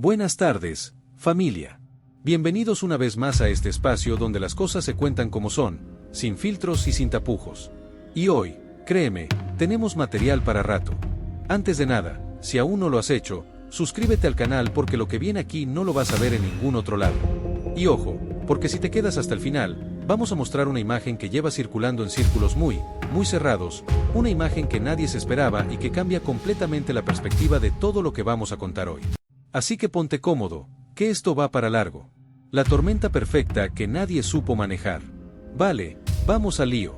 Buenas tardes, familia. Bienvenidos una vez más a este espacio donde las cosas se cuentan como son, sin filtros y sin tapujos. Y hoy, créeme, tenemos material para rato. Antes de nada, si aún no lo has hecho, suscríbete al canal porque lo que viene aquí no lo vas a ver en ningún otro lado. Y ojo, porque si te quedas hasta el final, vamos a mostrar una imagen que lleva circulando en círculos muy cerrados, una imagen que nadie se esperaba y que cambia completamente la perspectiva de todo lo que vamos a contar hoy. Así que ponte cómodo, que esto va para largo. La tormenta perfecta que nadie supo manejar. Vale, vamos al lío.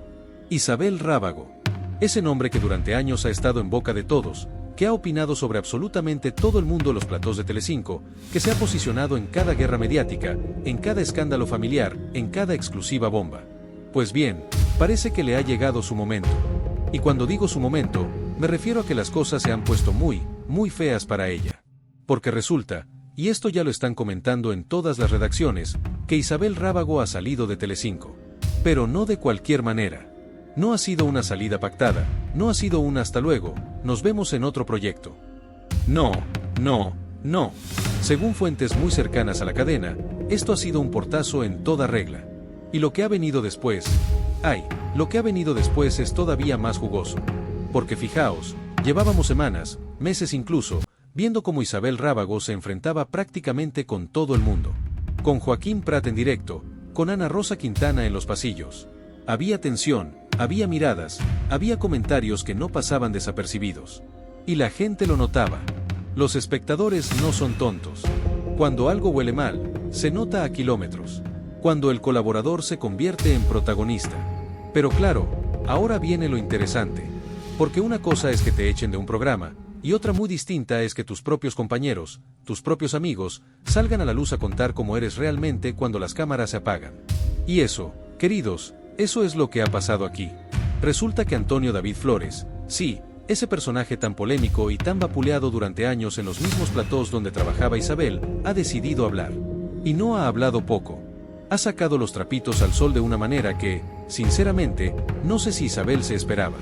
Isabel Rábago. Ese nombre que durante años ha estado en boca de todos, que ha opinado sobre absolutamente todo el mundo en los platós de Telecinco, que se ha posicionado en cada guerra mediática, en cada escándalo familiar, en cada exclusiva bomba. Pues bien, parece que le ha llegado su momento. Y cuando digo su momento, me refiero a que las cosas se han puesto muy feas para ella. Porque resulta, y esto ya lo están comentando en todas las redacciones, que Isabel Rábago ha salido de Telecinco. Pero no de cualquier manera. No ha sido una salida pactada, no ha sido un hasta luego, nos vemos en otro proyecto. No. Según fuentes muy cercanas a la cadena, esto ha sido un portazo en toda regla. Y lo que ha venido después, lo que ha venido después es todavía más jugoso. Porque fijaos, llevábamos semanas, meses incluso, viendo cómo Isabel Rábago se enfrentaba prácticamente con todo el mundo. Con Joaquín Prat en directo, con Ana Rosa Quintana en los pasillos. Había tensión, había miradas, había comentarios que no pasaban desapercibidos. Y la gente lo notaba. Los espectadores no son tontos. Cuando algo huele mal, se nota a kilómetros. Cuando el colaborador se convierte en protagonista. Pero claro, ahora viene lo interesante. Porque una cosa es que te echen de un programa, y otra muy distinta es que tus propios compañeros, tus propios amigos, salgan a la luz a contar cómo eres realmente cuando las cámaras se apagan. Y eso, queridos, eso es lo que ha pasado aquí. Resulta que Antonio David Flores, sí, ese personaje tan polémico y tan vapuleado durante años en los mismos platós donde trabajaba Isabel, ha decidido hablar. Y no ha hablado poco. Ha sacado los trapitos al sol de una manera que, sinceramente, no sé si Isabel se esperaba.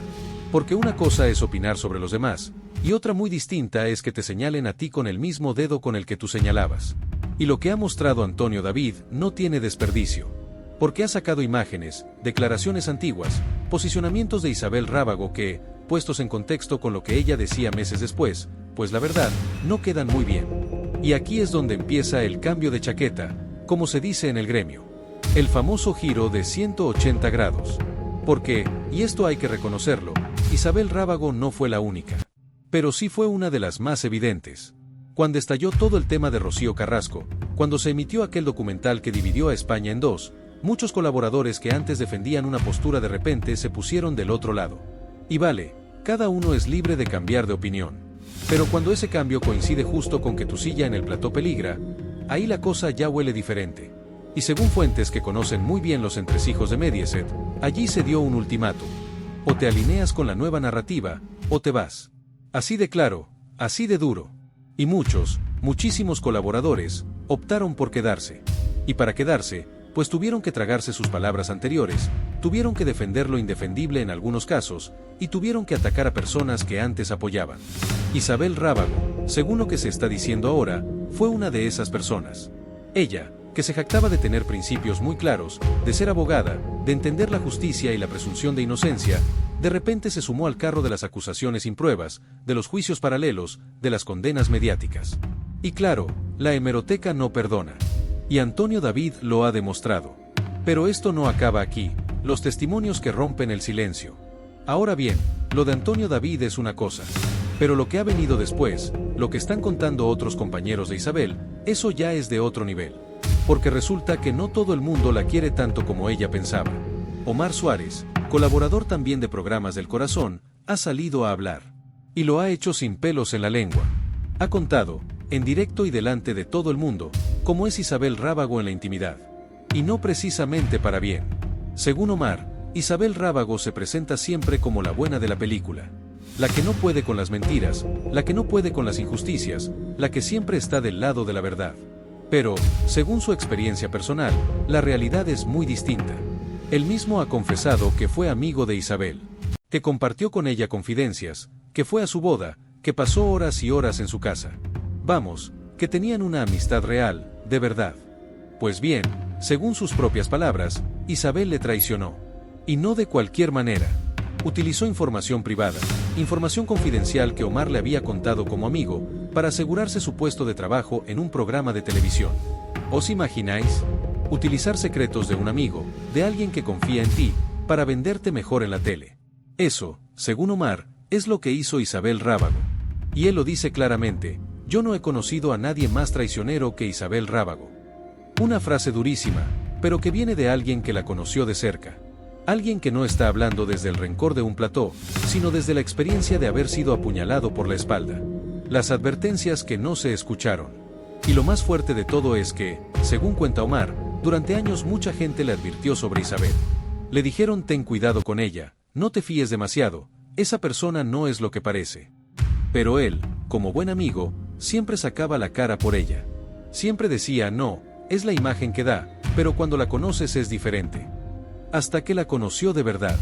Porque una cosa es opinar sobre los demás, y otra muy distinta es que te señalen a ti con el mismo dedo con el que tú señalabas. Y lo que ha mostrado Antonio David no tiene desperdicio. Porque ha sacado imágenes, declaraciones antiguas, posicionamientos de Isabel Rábago que, puestos en contexto con lo que ella decía meses después, pues la verdad, no quedan muy bien. Y aquí es donde empieza el cambio de chaqueta, como se dice en el gremio. El famoso giro de 180 grados. Porque, y esto hay que reconocerlo, Isabel Rábago no fue la única. Pero sí fue una de las más evidentes. Cuando estalló todo el tema de Rocío Carrasco, cuando se emitió aquel documental que dividió a España en dos, muchos colaboradores que antes defendían una postura de repente se pusieron del otro lado. Y vale, cada uno es libre de cambiar de opinión. Pero cuando ese cambio coincide justo con que tu silla en el plató peligra, ahí la cosa ya huele diferente. Y según fuentes que conocen muy bien los entresijos de Mediaset, allí se dio un ultimátum. O te alineas con la nueva narrativa, o te vas. Así de claro, así de duro. Y muchísimos colaboradores, optaron por quedarse. Y para quedarse, pues tuvieron que tragarse sus palabras anteriores, tuvieron que defender lo indefendible en algunos casos, y tuvieron que atacar a personas que antes apoyaban. Isabel Rábago, según lo que se está diciendo ahora, fue una de esas personas. Ella, que se jactaba de tener principios muy claros, de ser abogada, de entender la justicia y la presunción de inocencia, de repente se sumó al carro de las acusaciones sin pruebas, de los juicios paralelos, de las condenas mediáticas. Y claro, la hemeroteca no perdona. Y Antonio David lo ha demostrado. Pero esto no acaba aquí, los testimonios que rompen el silencio. Ahora bien, lo de Antonio David es una cosa. Pero lo que ha venido después, lo que están contando otros compañeros de Isabel, eso ya es de otro nivel. Porque resulta que no todo el mundo la quiere tanto como ella pensaba. Omar Suárez, colaborador también de Programas del Corazón, ha salido a hablar. Y lo ha hecho sin pelos en la lengua. Ha contado, en directo y delante de todo el mundo, cómo es Isabel Rábago en la intimidad. Y no precisamente para bien. Según Omar, Isabel Rábago se presenta siempre como la buena de la película. La que no puede con las mentiras, la que no puede con las injusticias, la que siempre está del lado de la verdad. Pero, según su experiencia personal, la realidad es muy distinta. Él mismo ha confesado que fue amigo de Isabel, que compartió con ella confidencias, que fue a su boda, que pasó horas y horas en su casa. Vamos, que tenían una amistad real, de verdad. Pues bien, según sus propias palabras, Isabel le traicionó. Y no de cualquier manera. Utilizó información privada, información confidencial que Omar le había contado como amigo, para asegurarse su puesto de trabajo en un programa de televisión. ¿Os imagináis? Utilizar secretos de un amigo, de alguien que confía en ti, para venderte mejor en la tele. Eso, según Omar, es lo que hizo Isabel Rábago. Y él lo dice claramente: yo no he conocido a nadie más traicionero que Isabel Rábago. Una frase durísima, pero que viene de alguien que la conoció de cerca. Alguien que no está hablando desde el rencor de un plató, sino desde la experiencia de haber sido apuñalado por la espalda. Las advertencias que no se escucharon. Y lo más fuerte de todo es que, según cuenta Omar, durante años mucha gente le advirtió sobre Isabel. Le dijeron: ten cuidado con ella, no te fíes demasiado, esa persona no es lo que parece. Pero él, como buen amigo, siempre sacaba la cara por ella. Siempre decía: no, es la imagen que da, pero cuando la conoces es diferente. Hasta que la conoció de verdad.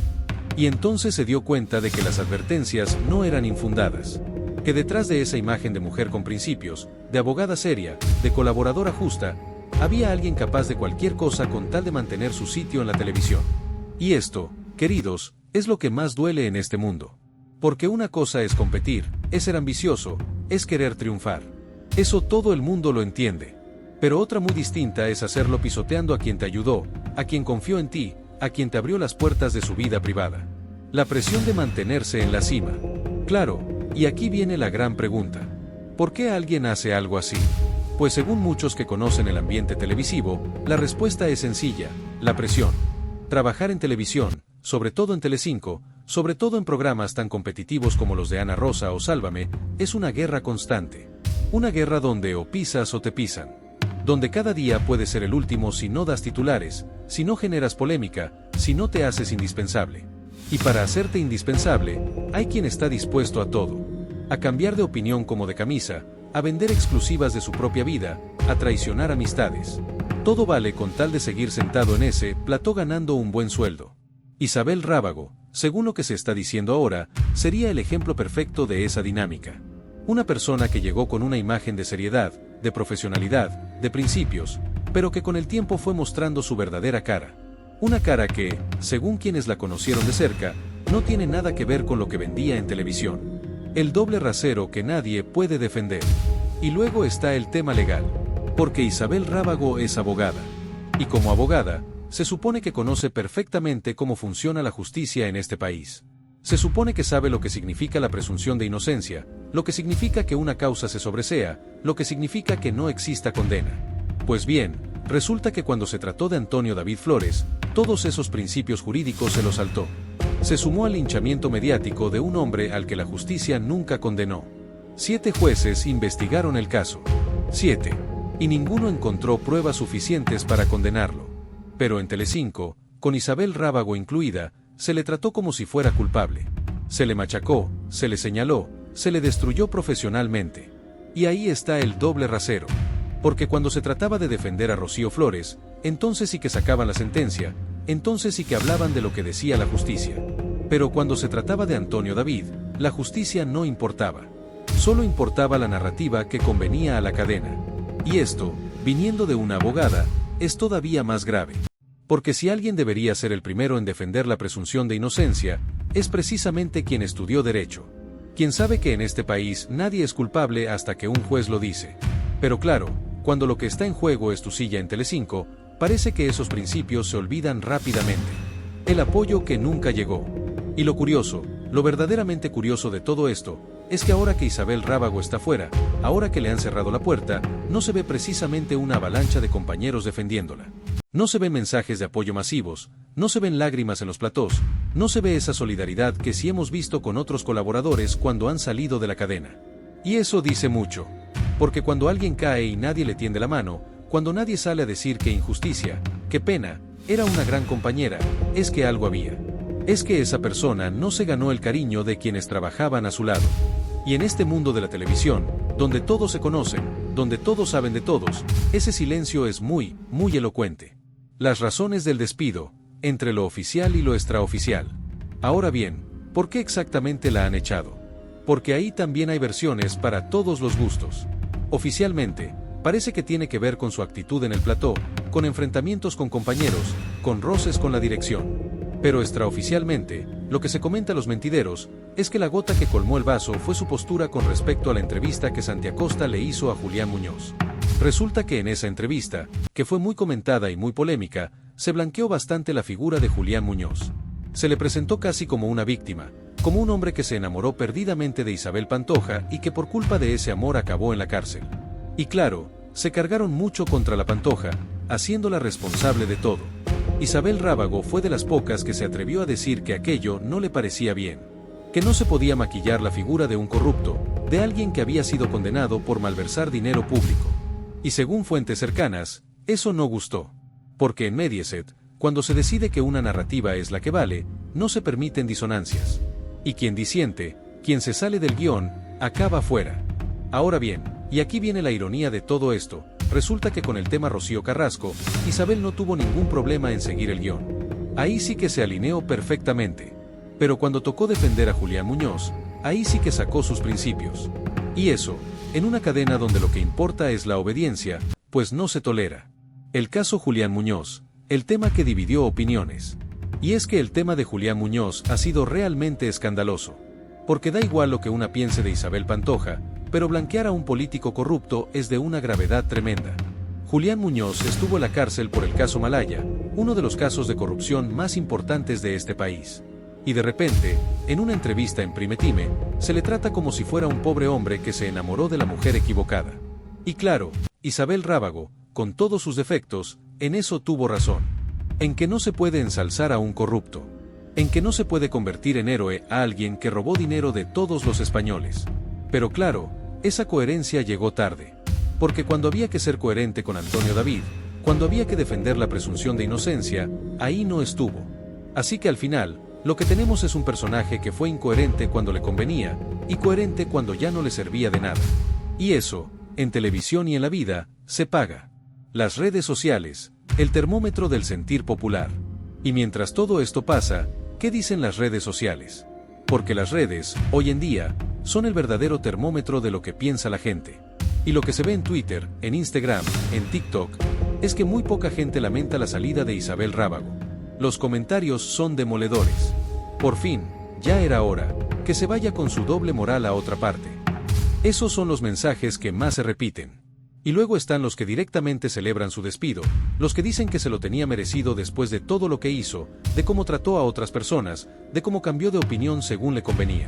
Y entonces se dio cuenta de que las advertencias no eran infundadas. Que detrás de esa imagen de mujer con principios, de abogada seria, de colaboradora justa, había alguien capaz de cualquier cosa con tal de mantener su sitio en la televisión. Y esto, queridos, es lo que más duele en este mundo. Porque una cosa es competir, es ser ambicioso, es querer triunfar. Eso todo el mundo lo entiende. Pero otra muy distinta es hacerlo pisoteando a quien te ayudó, a quien confió en ti, a quien te abrió las puertas de su vida privada. La presión de mantenerse en la cima. Claro, y aquí viene la gran pregunta. ¿Por qué alguien hace algo así? Pues según muchos que conocen el ambiente televisivo, la respuesta es sencilla: la presión. Trabajar en televisión, sobre todo en Telecinco, sobre todo en programas tan competitivos como los de Ana Rosa o Sálvame, es una guerra constante. Una guerra donde o pisas o te pisan. Donde cada día puedes ser el último si no das titulares, si no generas polémica, si no te haces indispensable. Y para hacerte indispensable, hay quien está dispuesto a todo. A cambiar de opinión como de camisa, a vender exclusivas de su propia vida, a traicionar amistades. Todo vale con tal de seguir sentado en ese plató ganando un buen sueldo. Isabel Rábago, según lo que se está diciendo ahora, sería el ejemplo perfecto de esa dinámica. Una persona que llegó con una imagen de seriedad, de profesionalidad, de principios, pero que con el tiempo fue mostrando su verdadera cara. Una cara que, según quienes la conocieron de cerca, no tiene nada que ver con lo que vendía en televisión. El doble rasero que nadie puede defender. Y luego está el tema legal. Porque Isabel Rábago es abogada. Y como abogada, se supone que conoce perfectamente cómo funciona la justicia en este país. Se supone que sabe lo que significa la presunción de inocencia, lo que significa que una causa se sobresea, lo que significa que no exista condena. Pues bien, resulta que cuando se trató de Antonio David Flores, todos esos principios jurídicos se los saltó. Se sumó al linchamiento mediático de un hombre al que la justicia nunca condenó. 7 jueces investigaron el caso. 7. Y ninguno encontró pruebas suficientes para condenarlo. Pero en Telecinco, con Isabel Rábago incluida, se le trató como si fuera culpable. Se le machacó, se le señaló, se le destruyó profesionalmente. Y ahí está el doble rasero. Porque cuando se trataba de defender a Rocío Flores, entonces sí que sacaban la sentencia, entonces sí que hablaban de lo que decía la justicia. Pero cuando se trataba de Antonio David, la justicia no importaba. Solo importaba la narrativa que convenía a la cadena. Y esto, viniendo de una abogada, es todavía más grave. Porque si alguien debería ser el primero en defender la presunción de inocencia, es precisamente quien estudió derecho. Quien sabe que en este país nadie es culpable hasta que un juez lo dice. Pero claro, cuando lo que está en juego es tu silla en Telecinco, parece que esos principios se olvidan rápidamente. El apoyo que nunca llegó. Y lo curioso, lo verdaderamente curioso de todo esto, es que ahora que Isabel Rábago está fuera, ahora que le han cerrado la puerta, no se ve precisamente una avalancha de compañeros defendiéndola. No se ven mensajes de apoyo masivos, no se ven lágrimas en los platós, no se ve esa solidaridad que sí hemos visto con otros colaboradores cuando han salido de la cadena. Y eso dice mucho. Porque cuando alguien cae y nadie le tiende la mano, cuando nadie sale a decir qué injusticia, qué pena, era una gran compañera, es que algo había. Es que esa persona no se ganó el cariño de quienes trabajaban a su lado. Y en este mundo de la televisión, donde todos se conocen, donde todos saben de todos, ese silencio es muy, muy elocuente. Las razones del despido, entre lo oficial y lo extraoficial. Ahora bien, ¿por qué exactamente la han echado? Porque ahí también hay versiones para todos los gustos. Oficialmente, parece que tiene que ver con su actitud en el plató, con enfrentamientos con compañeros, con roces con la dirección. Pero extraoficialmente, lo que se comenta a los mentideros, es que la gota que colmó el vaso fue su postura con respecto a la entrevista que Santi Acosta le hizo a Julián Muñoz. Resulta que en esa entrevista, que fue muy comentada y muy polémica, se blanqueó bastante la figura de Julián Muñoz. Se le presentó casi como una víctima, como un hombre que se enamoró perdidamente de Isabel Pantoja y que por culpa de ese amor acabó en la cárcel. Y claro, se cargaron mucho contra la Pantoja, haciéndola responsable de todo. Isabel Rábago fue de las pocas que se atrevió a decir que aquello no le parecía bien, que no se podía maquillar la figura de un corrupto, de alguien que había sido condenado por malversar dinero público. Y según fuentes cercanas, eso no gustó. Porque en Mediaset, cuando se decide que una narrativa es la que vale, no se permiten disonancias. Y quien disiente, quien se sale del guión, acaba fuera. Ahora bien, y aquí viene la ironía de todo esto, resulta que con el tema Rocío Carrasco, Isabel no tuvo ningún problema en seguir el guión. Ahí sí que se alineó perfectamente. Pero cuando tocó defender a Julián Muñoz, ahí sí que sacó sus principios. Y eso, en una cadena donde lo que importa es la obediencia, pues no se tolera. El caso Julián Muñoz, el tema que dividió opiniones. Y es que el tema de Julián Muñoz ha sido realmente escandaloso. Porque da igual lo que una piense de Isabel Pantoja, pero blanquear a un político corrupto es de una gravedad tremenda. Julián Muñoz estuvo en la cárcel por el caso Malaya, uno de los casos de corrupción más importantes de este país. Y de repente, en una entrevista en Prime Time, se le trata como si fuera un pobre hombre que se enamoró de la mujer equivocada. Y claro, Isabel Rábago, con todos sus defectos, en eso tuvo razón. En que no se puede ensalzar a un corrupto. En que no se puede convertir en héroe a alguien que robó dinero de todos los españoles. Pero claro, esa coherencia llegó tarde. Porque cuando había que ser coherente con Antonio David, cuando había que defender la presunción de inocencia, ahí no estuvo. Así que al final, lo que tenemos es un personaje que fue incoherente cuando le convenía, y coherente cuando ya no le servía de nada. Y eso, en televisión y en la vida, se paga. Las redes sociales, el termómetro del sentir popular. Y mientras todo esto pasa, ¿qué dicen las redes sociales? Porque las redes, hoy en día, son el verdadero termómetro de lo que piensa la gente. Y lo que se ve en Twitter, en Instagram, en TikTok, es que muy poca gente lamenta la salida de Isabel Rábago. Los comentarios son demoledores. Por fin, ya era hora, que se vaya con su doble moral a otra parte. Esos son los mensajes que más se repiten. Y luego están los que directamente celebran su despido, los que dicen que se lo tenía merecido después de todo lo que hizo, de cómo trató a otras personas, de cómo cambió de opinión según le convenía.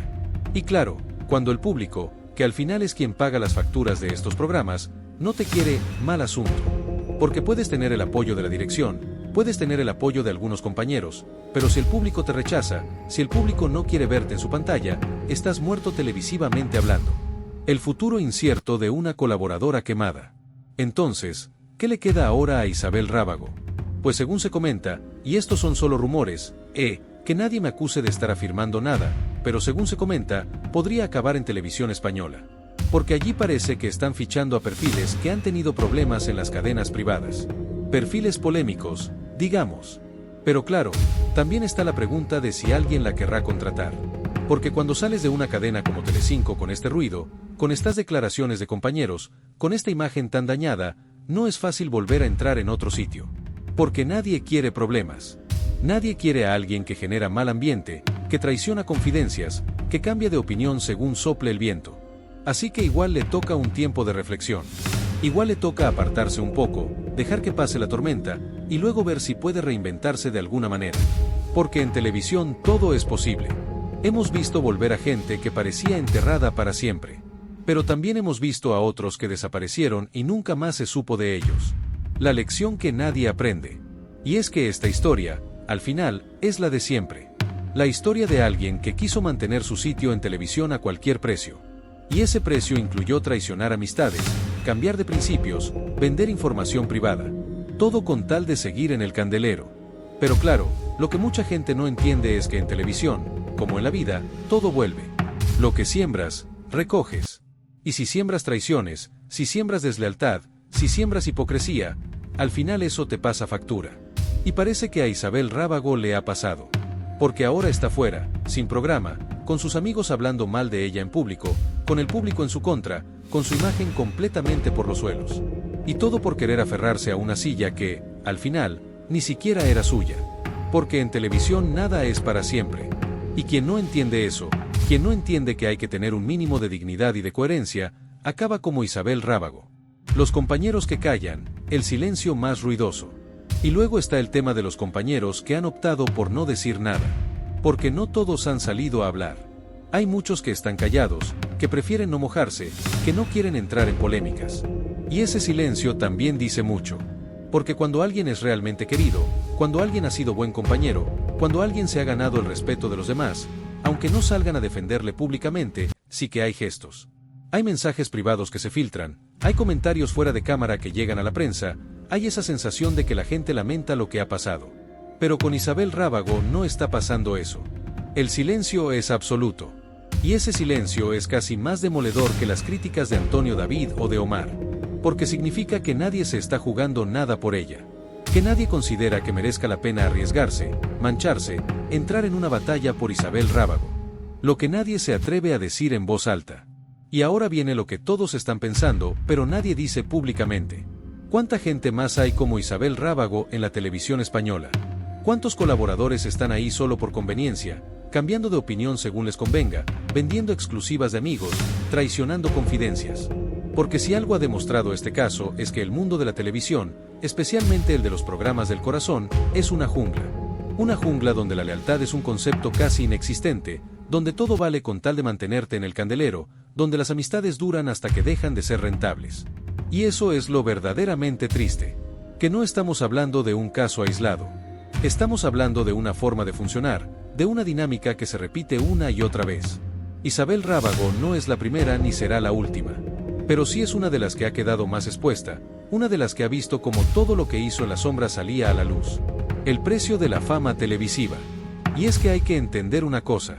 Y claro, cuando el público, que al final es quien paga las facturas de estos programas, no te quiere, mal asunto. Porque puedes tener el apoyo de la dirección, puedes tener el apoyo de algunos compañeros, pero si el público te rechaza, si el público no quiere verte en su pantalla, estás muerto televisivamente hablando. El futuro incierto de una colaboradora quemada. Entonces, ¿qué le queda ahora a Isabel Rábago? Pues según se comenta, y estos son solo rumores, que nadie me acuse de estar afirmando nada, pero según se comenta, podría acabar en televisión española. Porque allí parece que están fichando a perfiles que han tenido problemas en las cadenas privadas. Perfiles polémicos, digamos. Pero claro, también está la pregunta de si alguien la querrá contratar. Porque cuando sales de una cadena como Telecinco con este ruido, con estas declaraciones de compañeros, con esta imagen tan dañada, no es fácil volver a entrar en otro sitio. Porque nadie quiere problemas. Nadie quiere a alguien que genera mal ambiente, que traiciona confidencias, que cambia de opinión según sople el viento. Así que igual le toca un tiempo de reflexión. Igual le toca apartarse un poco, dejar que pase la tormenta, y luego ver si puede reinventarse de alguna manera. Porque en televisión todo es posible. Hemos visto volver a gente que parecía enterrada para siempre. Pero también hemos visto a otros que desaparecieron y nunca más se supo de ellos. La lección que nadie aprende. Y es que esta historia, al final, es la de siempre. La historia de alguien que quiso mantener su sitio en televisión a cualquier precio. Y ese precio incluyó traicionar amistades, cambiar de principios, vender información privada. Todo con tal de seguir en el candelero. Pero claro, lo que mucha gente no entiende es que en televisión, como en la vida, todo vuelve. Lo que siembras, recoges. Y si siembras traiciones, si siembras deslealtad, si siembras hipocresía, al final eso te pasa factura. Y parece que a Isabel Rábago le ha pasado. Porque ahora está fuera, sin programa, con sus amigos hablando mal de ella en público, con el público en su contra, con su imagen completamente por los suelos. Y todo por querer aferrarse a una silla que, al final, ni siquiera era suya. Porque en televisión nada es para siempre. Y quien no entiende eso, quien no entiende que hay que tener un mínimo de dignidad y de coherencia, acaba como Isabel Rábago. Los compañeros que callan, el silencio más ruidoso. Y luego está el tema de los compañeros que han optado por no decir nada. Porque no todos han salido a hablar. Hay muchos que están callados, que prefieren no mojarse, que no quieren entrar en polémicas. Y ese silencio también dice mucho. Porque cuando alguien es realmente querido, cuando alguien ha sido buen compañero, cuando alguien se ha ganado el respeto de los demás, aunque no salgan a defenderle públicamente, sí que hay gestos. Hay mensajes privados que se filtran, hay comentarios fuera de cámara que llegan a la prensa, hay esa sensación de que la gente lamenta lo que ha pasado. Pero con Isabel Rábago no está pasando eso. El silencio es absoluto. Y ese silencio es casi más demoledor que las críticas de Antonio David o de Omar. Porque significa que nadie se está jugando nada por ella. Que nadie considera que merezca la pena arriesgarse, mancharse, entrar en una batalla por Isabel Rábago. Lo que nadie se atreve a decir en voz alta. Y ahora viene lo que todos están pensando, pero nadie dice públicamente. ¿Cuánta gente más hay como Isabel Rábago en la televisión española? ¿Cuántos colaboradores están ahí solo por conveniencia, cambiando de opinión según les convenga, vendiendo exclusivas de amigos, traicionando confidencias? Porque si algo ha demostrado este caso es que el mundo de la televisión, especialmente el de los programas del corazón, es una jungla. Una jungla donde la lealtad es un concepto casi inexistente, donde todo vale con tal de mantenerte en el candelero, donde las amistades duran hasta que dejan de ser rentables. Y eso es lo verdaderamente triste. Que no estamos hablando de un caso aislado. Estamos hablando de una forma de funcionar, de una dinámica que se repite una y otra vez. Isabel Rábago no es la primera ni será la última. Pero sí es una de las que ha quedado más expuesta, una de las que ha visto como todo lo que hizo en la sombra salía a la luz. El precio de la fama televisiva. Y es que hay que entender una cosa.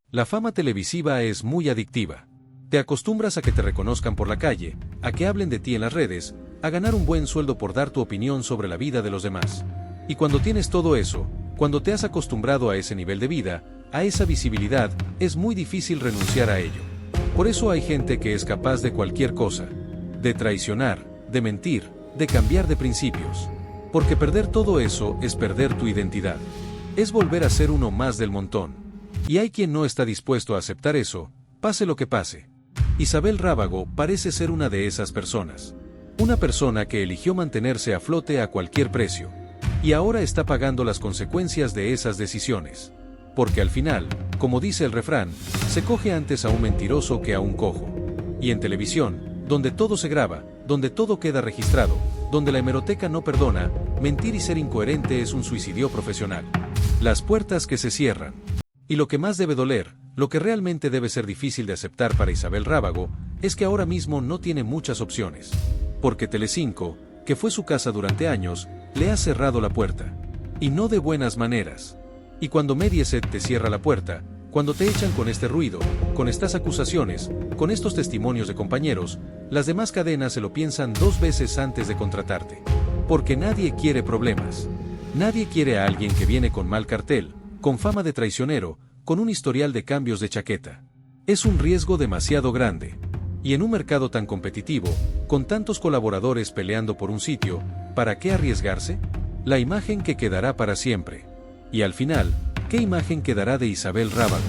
La fama televisiva es muy adictiva. Te acostumbras a que te reconozcan por la calle, a que hablen de ti en las redes, a ganar un buen sueldo por dar tu opinión sobre la vida de los demás. Y cuando tienes todo eso, cuando te has acostumbrado a ese nivel de vida, a esa visibilidad, es muy difícil renunciar a ello. Por eso hay gente que es capaz de cualquier cosa. De traicionar, de mentir, de cambiar de principios. Porque perder todo eso es perder tu identidad. Es volver a ser uno más del montón. Y hay quien no está dispuesto a aceptar eso, pase lo que pase. Isabel Rábago parece ser una de esas personas. Una persona que eligió mantenerse a flote a cualquier precio. Y ahora está pagando las consecuencias de esas decisiones. Porque al final, como dice el refrán, se coge antes a un mentiroso que a un cojo. Y en televisión, donde todo se graba, donde todo queda registrado, donde la hemeroteca no perdona, mentir y ser incoherente es un suicidio profesional. Las puertas que se cierran. Y lo que más debe doler, lo que realmente debe ser difícil de aceptar para Isabel Rábago, es que ahora mismo no tiene muchas opciones. Porque Telecinco, que fue su casa durante años, le ha cerrado la puerta. Y no de buenas maneras. Y cuando Mediaset te cierra la puerta, cuando te echan con este ruido, con estas acusaciones, con estos testimonios de compañeros, las demás cadenas se lo piensan 2 veces antes de contratarte. Porque nadie quiere problemas. Nadie quiere a alguien que viene con mal cartel, con fama de traicionero, con un historial de cambios de chaqueta. Es un riesgo demasiado grande. Y en un mercado tan competitivo, con tantos colaboradores peleando por un sitio, ¿para qué arriesgarse? La imagen que quedará para siempre. Y al final, ¿qué imagen quedará de Isabel Rábago?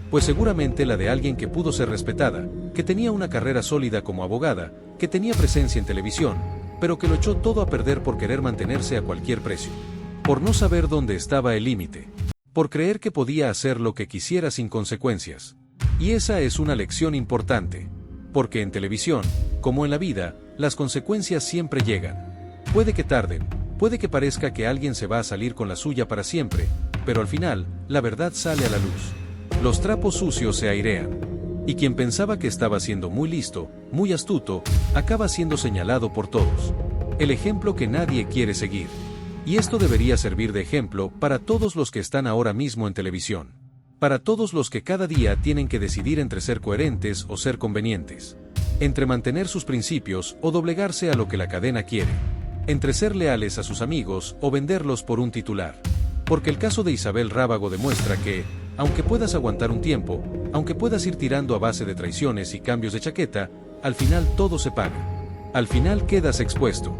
Pues seguramente la de alguien que pudo ser respetada, que tenía una carrera sólida como abogada, que tenía presencia en televisión, pero que lo echó todo a perder por querer mantenerse a cualquier precio. Por no saber dónde estaba el límite. Por creer que podía hacer lo que quisiera sin consecuencias. Y esa es una lección importante. Porque en televisión, como en la vida, las consecuencias siempre llegan. Puede que tarden, puede que parezca que alguien se va a salir con la suya para siempre, pero al final, la verdad sale a la luz. Los trapos sucios se airean. Y quien pensaba que estaba siendo muy listo, muy astuto, acaba siendo señalado por todos. El ejemplo que nadie quiere seguir. Y esto debería servir de ejemplo para todos los que están ahora mismo en televisión. Para todos los que cada día tienen que decidir entre ser coherentes o ser convenientes. Entre mantener sus principios o doblegarse a lo que la cadena quiere. Entre ser leales a sus amigos o venderlos por un titular. Porque el caso de Isabel Rábago demuestra que, Aunque puedas aguantar un tiempo, aunque puedas ir tirando a base de traiciones y cambios de chaqueta, al final todo se paga. Al final quedas expuesto.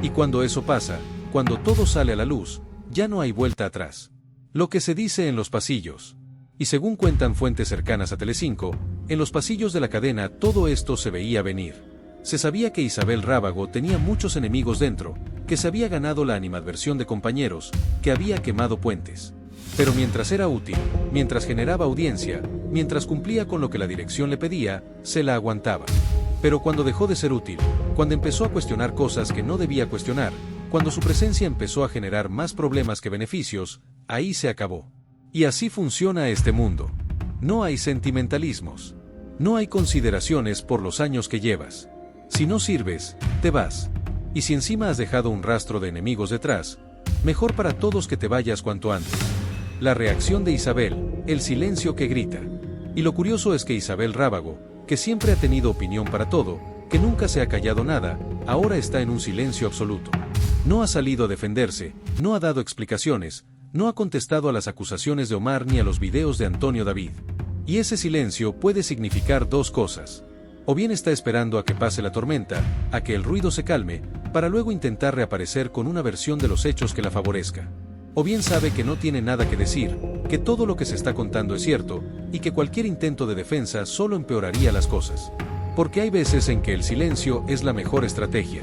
Y cuando eso pasa, cuando todo sale a la luz, ya no hay vuelta atrás. Lo que se dice en los pasillos. Y según cuentan fuentes cercanas a Telecinco, en los pasillos de la cadena todo esto se veía venir. Se sabía que Isabel Rábago tenía muchos enemigos dentro, que se había ganado la animadversión de compañeros, que había quemado puentes. Pero mientras era útil, mientras generaba audiencia, mientras cumplía con lo que la dirección le pedía, se la aguantaba. Pero cuando dejó de ser útil, cuando empezó a cuestionar cosas que no debía cuestionar, cuando su presencia empezó a generar más problemas que beneficios, ahí se acabó. Y así funciona este mundo. No hay sentimentalismos. No hay consideraciones por los años que llevas. Si no sirves, te vas. Y si encima has dejado un rastro de enemigos detrás, mejor para todos que te vayas cuanto antes. La reacción de Isabel, el silencio que grita. Y lo curioso es que Isabel Rábago, que siempre ha tenido opinión para todo, que nunca se ha callado nada, ahora está en un silencio absoluto. No ha salido a defenderse, no ha dado explicaciones, no ha contestado a las acusaciones de Omar ni a los videos de Antonio David. Y ese silencio puede significar dos cosas. O bien está esperando a que pase la tormenta, a que el ruido se calme, para luego intentar reaparecer con una versión de los hechos que la favorezca. O bien sabe que no tiene nada que decir, que todo lo que se está contando es cierto, y que cualquier intento de defensa solo empeoraría las cosas. Porque hay veces en que el silencio es la mejor estrategia.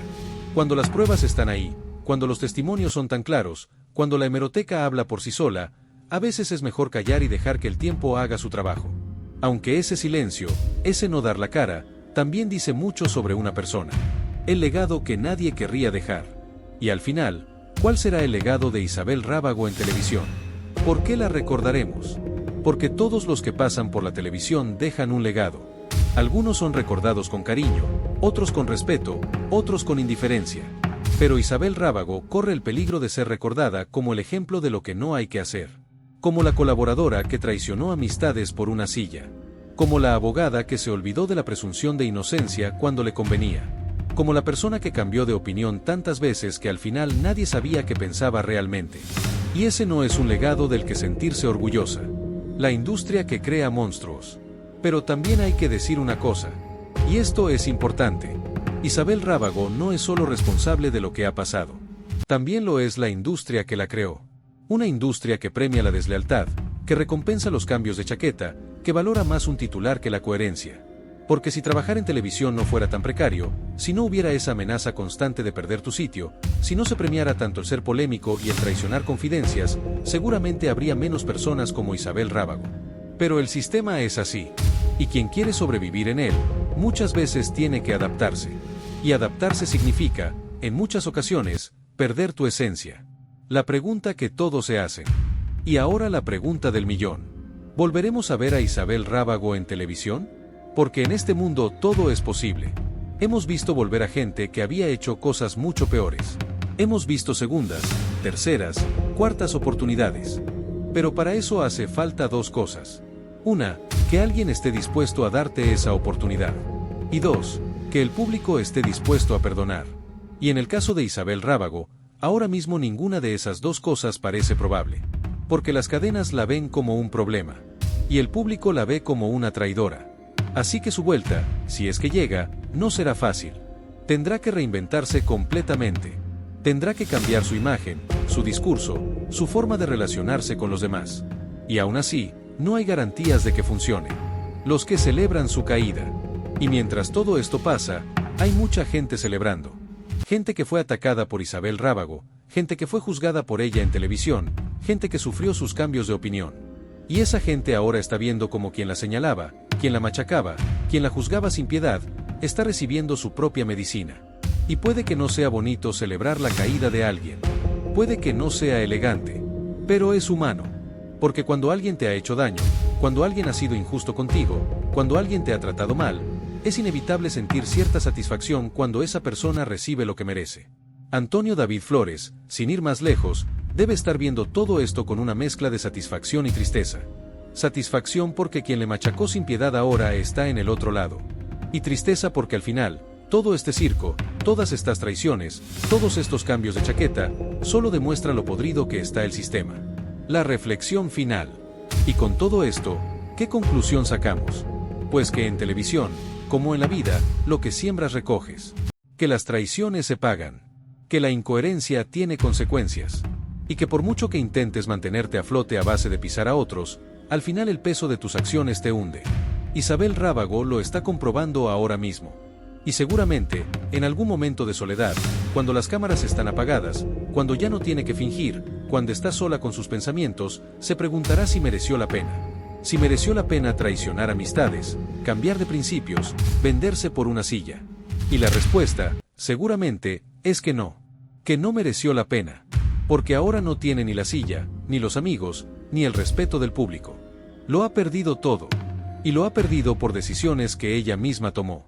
Cuando las pruebas están ahí, cuando los testimonios son tan claros, cuando la hemeroteca habla por sí sola, a veces es mejor callar y dejar que el tiempo haga su trabajo. Aunque ese silencio, ese no dar la cara, también dice mucho sobre una persona. El legado que nadie querría dejar. Y al final, ¿cuál será el legado de Isabel Rábago en televisión? ¿Por qué la recordaremos? Porque todos los que pasan por la televisión dejan un legado. Algunos son recordados con cariño, otros con respeto, otros con indiferencia. Pero Isabel Rábago corre el peligro de ser recordada como el ejemplo de lo que no hay que hacer. Como la colaboradora que traicionó amistades por una silla. Como la abogada que se olvidó de la presunción de inocencia cuando le convenía. Como la persona que cambió de opinión tantas veces que al final nadie sabía qué pensaba realmente. Y ese no es un legado del que sentirse orgullosa. La industria que crea monstruos. Pero también hay que decir una cosa. Y esto es importante. Isabel Rábago no es solo responsable de lo que ha pasado. También lo es la industria que la creó. Una industria que premia la deslealtad, que recompensa los cambios de chaqueta, que valora más un titular que la coherencia. Porque si trabajar en televisión no fuera tan precario, si no hubiera esa amenaza constante de perder tu sitio, si no se premiara tanto el ser polémico y el traicionar confidencias, seguramente habría menos personas como Isabel Rábago. Pero el sistema es así. Y quien quiere sobrevivir en él, muchas veces tiene que adaptarse. Y adaptarse significa, en muchas ocasiones, perder tu esencia. La pregunta que todos se hacen. Y ahora la pregunta del millón. ¿Volveremos a ver a Isabel Rábago en televisión? Porque en este mundo todo es posible. Hemos visto volver a gente que había hecho cosas mucho peores. Hemos visto segundas, terceras, cuartas oportunidades. Pero para eso hace falta dos cosas. Una, que alguien esté dispuesto a darte esa oportunidad. Y dos, que el público esté dispuesto a perdonar. Y en el caso de Isabel Rábago, ahora mismo ninguna de esas dos cosas parece probable. Porque las cadenas la ven como un problema. Y el público la ve como una traidora. Así que su vuelta, si es que llega, no será fácil. Tendrá que reinventarse completamente. Tendrá que cambiar su imagen, su discurso, su forma de relacionarse con los demás. Y aún así, no hay garantías de que funcione. Los que celebran su caída. Y mientras todo esto pasa, hay mucha gente celebrando. Gente que fue atacada por Isabel Rábago, gente que fue juzgada por ella en televisión, gente que sufrió sus cambios de opinión. Y esa gente ahora está viendo como quien la señalaba, quien la machacaba, quien la juzgaba sin piedad, está recibiendo su propia medicina. Y puede que no sea bonito celebrar la caída de alguien. Puede que no sea elegante. Pero es humano. Porque cuando alguien te ha hecho daño, cuando alguien ha sido injusto contigo, cuando alguien te ha tratado mal, es inevitable sentir cierta satisfacción cuando esa persona recibe lo que merece. Antonio David Flores, sin ir más lejos, debe estar viendo todo esto con una mezcla de satisfacción y tristeza. Satisfacción porque quien le machacó sin piedad ahora está en el otro lado. Y tristeza porque al final, todo este circo, todas estas traiciones, todos estos cambios de chaqueta, solo demuestra lo podrido que está el sistema. La reflexión final. Y con todo esto, ¿qué conclusión sacamos? Pues que en televisión, como en la vida, lo que siembras recoges. Que las traiciones se pagan. Que la incoherencia tiene consecuencias. Y que por mucho que intentes mantenerte a flote a base de pisar a otros, al final el peso de tus acciones te hunde. Isabel Rábago lo está comprobando ahora mismo. Y seguramente, en algún momento de soledad, cuando las cámaras están apagadas, cuando ya no tiene que fingir, cuando está sola con sus pensamientos, se preguntará si mereció la pena. Si mereció la pena traicionar amistades, cambiar de principios, venderse por una silla. Y la respuesta, seguramente, es que no mereció la pena. Porque ahora no tiene ni la silla, ni los amigos, ni el respeto del público. Lo ha perdido todo. Y lo ha perdido por decisiones que ella misma tomó.